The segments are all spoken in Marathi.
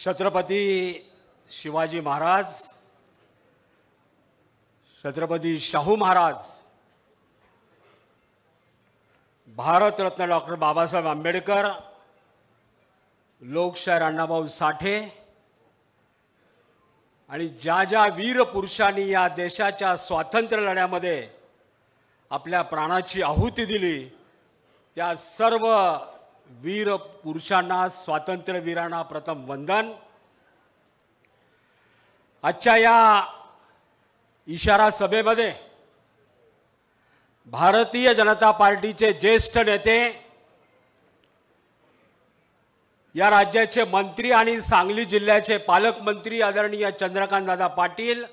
छत्रपती शिवाजी महाराज, छत्रपती शाहू महाराज, भारतरत्न डॉक्टर बाबासाहेब आंबेडकर, लोकशाहीर अण्णाभाऊ साठे आणि ज्या ज्या वीर पुरुषांनी या देशाच्या स्वातंत्र्य लढ्यामध्ये आपल्या प्राणाची आहुती दिली, त्या सर्व वीर पुरुषांना, स्वातंत्र्यवीरांना प्रथम वंदन। आजच्या या इशारा सभेमध्ये भारतीय जनता पार्टीचे ज्येष्ठ नेते, या राज्याचे मंत्री आणि सांगली जिल्ह्याचे पालकमंत्री आदरणीय चंद्रकांत दादा पाटील,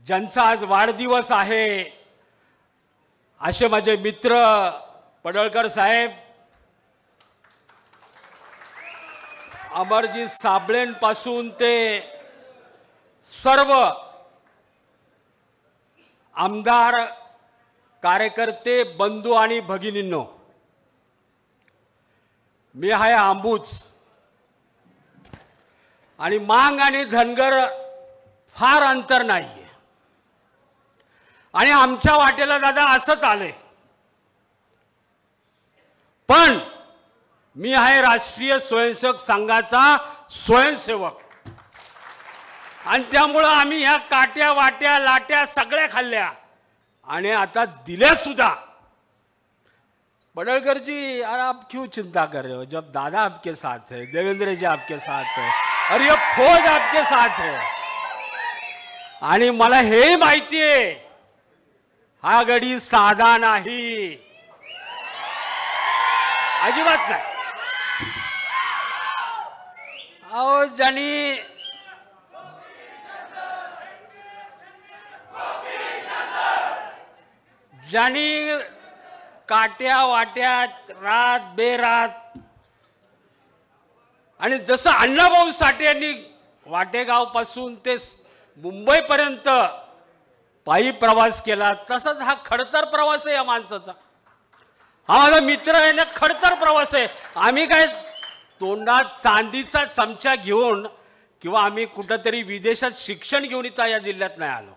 ज्यांचा आज वाढदिवस आहे असे माझे मित्र पडळकर साहेब, अमरजीत साबळेंपासून ते सर्व आमदार, कार्यकर्ते, बंधू आणि भगिनींनो, मी आहे आंबूच आणि मांग आणि धनगर फार अंतर नाही आणि आमच्या वाटेला दादा असंच आले, पण मी आहे राष्ट्रीय स्वयंसेवक संघाचा स्वयंसेवक आणि त्यामुळे आम्ही ह्या काट्या वाट्या लाट्या सगळ्या खाल्ल्या आणि आता दिल्या सुद्धा। पडळकर जी, अरे आप क्यों चिंता कर रहे हो जब दादा आपके साथ है, देवेंद्र जी आपके साथ है और ये फौज आपके साथ है। आणि मला हे माहिती आहे हा गडी साधा नाही, अजिबात नाही। अहो ज्यांनी काट्या वाट्यात रात बेरात आणि जसं अण्णाभाऊ साठे यांनी वाटेगाव पासून ते मुंबईपर्यंत पायी प्रवास केला, तसंच हा खडतर प्रवास आहे या माणसाचा। हा माझा मित्र आहे ना, खडतर प्रवास आहे। आम्ही काय तोंडात चांदीचा चमचा घेऊन किंवा आम्ही कुठंतरी विदेशात शिक्षण घेऊन इथं या जिल्ह्यात नाही आलो।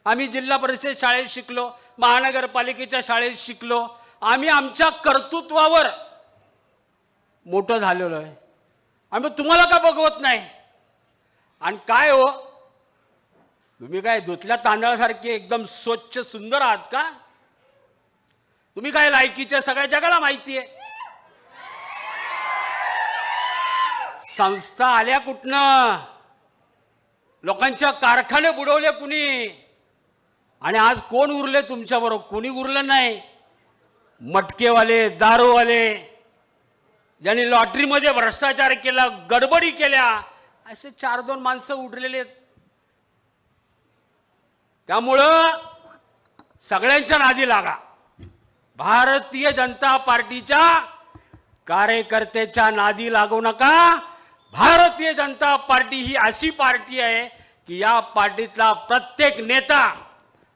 आम्ही जिल्हा परिषद शाळेत शिकलो, महानगरपालिकेच्या शाळेत शिकलो, आम्ही आमच्या कर्तृत्वावर मोठं झालेलो आहे। आम्ही तुम्हाला का बघवत नाही? आणि काय हो, तुम्ही काय धुतल्या तांदळासारखे एकदम स्वच्छ सुंदर आहात का? तुम्ही काय लायकीचे सगळ्या जगाला माहिती आहे। संस्था आल्या कुठनं, लोकांच्या कारखाने बुडवले कुणी, आणि आज कोण उरले तुमच्याबरोबर? कोणी उरलं नाही। मटकेवाले, दारूवाले, ज्यांनी लॉटरीमध्ये भ्रष्टाचार केला, गडबडी केल्या, असे 4-2 माणसं उरलेले आहेत। त्यामुळं सगळ्यांच्या नादी लागा। भारतीय जनता पार्टीच्या कार्यकर्त्याच्या नादी लागू नका। भारतीय जनता पार्टी ही अशी पार्टी आहे की या पार्टीतला प्रत्येक नेता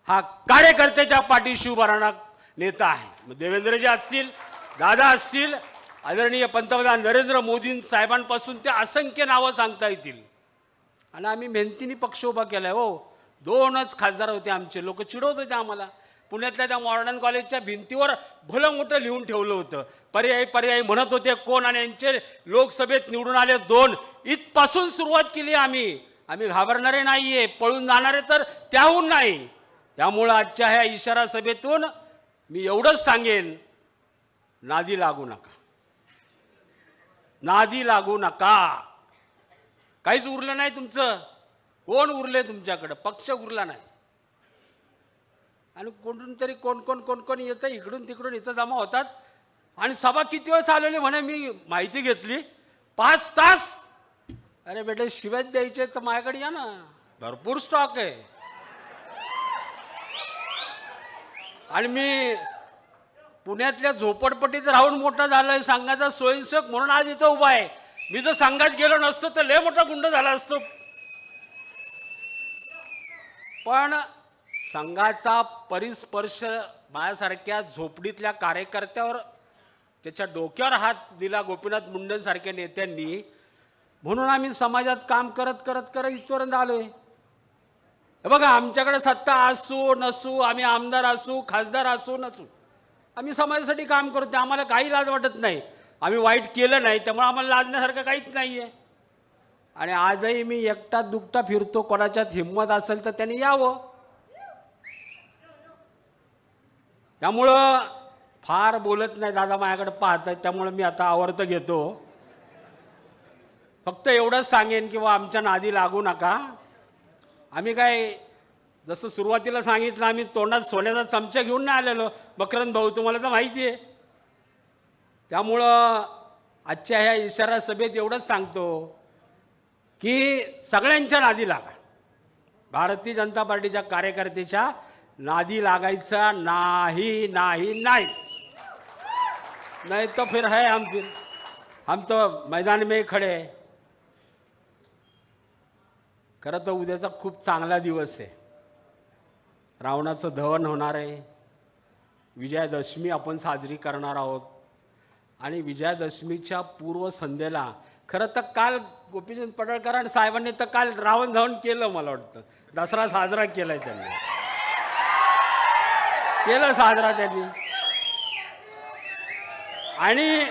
हा कार्यकर्त्याच्या पाठीशी उभा राहणारा नेता आहे। मग देवेंद्रजी असतील, दादा असतील, आदरणीय पंतप्रधान नरेंद्र मोदी साहेबांपासून ते असंख्य नावं सांगता येतील। आणि आम्ही मेहनतीने पक्ष उभा केलाय हो। 2च खासदार होते आमचे, लोक चिडवत होते आम्हाला। पुण्यातल्या त्या मॉडर्न कॉलेजच्या भिंतीवर भलं मोठं लिहून ठेवलं होतं, पर्यायी पर्यायी म्हणत होते कोण, आणि यांचे लोकसभेत निवडून आले 2। इथपासून सुरुवात केली आम्ही घाबरणारे नाहीये, पळून जाणारे तर त्याहून नाही। त्यामुळे आजच्या ह्या इशारा सभेतून मी एवढंच सांगेन, नादी लागू नका, नादी लागू नका। काहीच उरलं नाही तुमचं। कोण उरले तुमच्याकडे? पक्ष उरला नाही। आणि कोणून तरी कोण येतं इकडून तिकडून इथं जमा होतात आणि सभा किती वेळ चालवली म्हणे, मी माहिती घेतली 5 तास। अरे बेटे, शिव्यात द्यायचे तर माझ्याकडे या ना, भरपूर स्टॉक आहे। आणि मी पुण्यातल्या झोपडपट्टीत राहून मोठा झालोय, संघाचा स्वयंसेवक म्हणून आज इथं उभा आहे। मी जर संघात गेलो नसतो तर लय मोठा गुंड झाला असतो। पण संघाचा परिस्पर्श माझ्यासारख्या झोपडीतल्या कार्यकर्त्यावर त्याच्या डोक्यावर हात दिला गोपीनाथ मुंडेंसारख्या नेत्यांनी, म्हणून आम्ही समाजात काम करत करत करत इथपर्यंत आलोय. हे बघा, आमच्याकडे सत्ता असू नसू, आम्ही आमदार असू खासदार असू नसू, आम्ही समाजासाठी काम करतो. आम्हाला काही लाज वाटत नाही. आम्ही वाईट केलं नाही त्यामुळे आम्हाला लाजण्यासारखं काहीच नाही आहे. आणि आजही मी एकटा दुकटा फिरतो. कोणाच्यात हिंमत असेल तर त्यांनी यावं. त्यामुळं फार बोलत नाही. दादा माझ्याकडे पाहत आहेत त्यामुळे मी आता आवर्त घेतो. फक्त एवढंच सांगेन की आमच्या नादी लागू नका. आम्ही काय जसं सुरुवातीला सांगितलं, आम्ही तोंडात सोन्याचा चमचा घेऊन नाही आलेलो. मकरंद भाऊ तुम्हाला तर माहिती आहे. त्यामुळं आजच्या ह्या इशारा सभेत एवढंच सांगतो की सगळ्यांच्या नादी लागा. भारतीय जनता पार्टीच्या कार्यकर्त्याच्या नादी लागायचा नाही नाही नाही. नहीं तो फिर है हम तो मैदान में खड़े हैं. खरं तर उद्याचा खूप चांगला दिवस आहे. रावणाचं दहन होणार आहे. विजयादशमी आपण साजरी करणार आहोत. आणि विजयादशमीच्या पूर्वसंध्येला खरं तर काल गोपीचंद पडळकर साहेबांनी तर काल रावण दहन केलं. मला वाटतं दसरा साजरा केलाय त्यांनी, केलं साजरा त्यांनी. आणि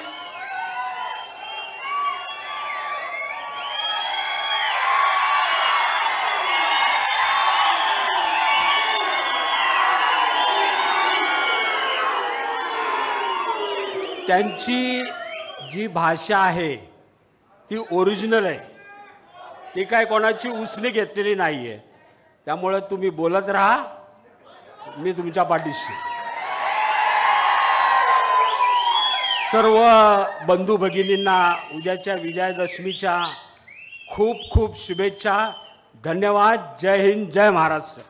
त्यांची जी भाषा आहे ती ओरिजिनल आहे. ती काय कोणाची उसने घेतलेली नाही आहे. त्यामुळे तुम्ही बोलत राहा, मी तुमच्या पाठीशी. सर्व बंधू भगिनींना उद्याच्या विजयादशमीच्या खूप खूप शुभेच्छा. धन्यवाद. जय हिंद, जय महाराष्ट्र.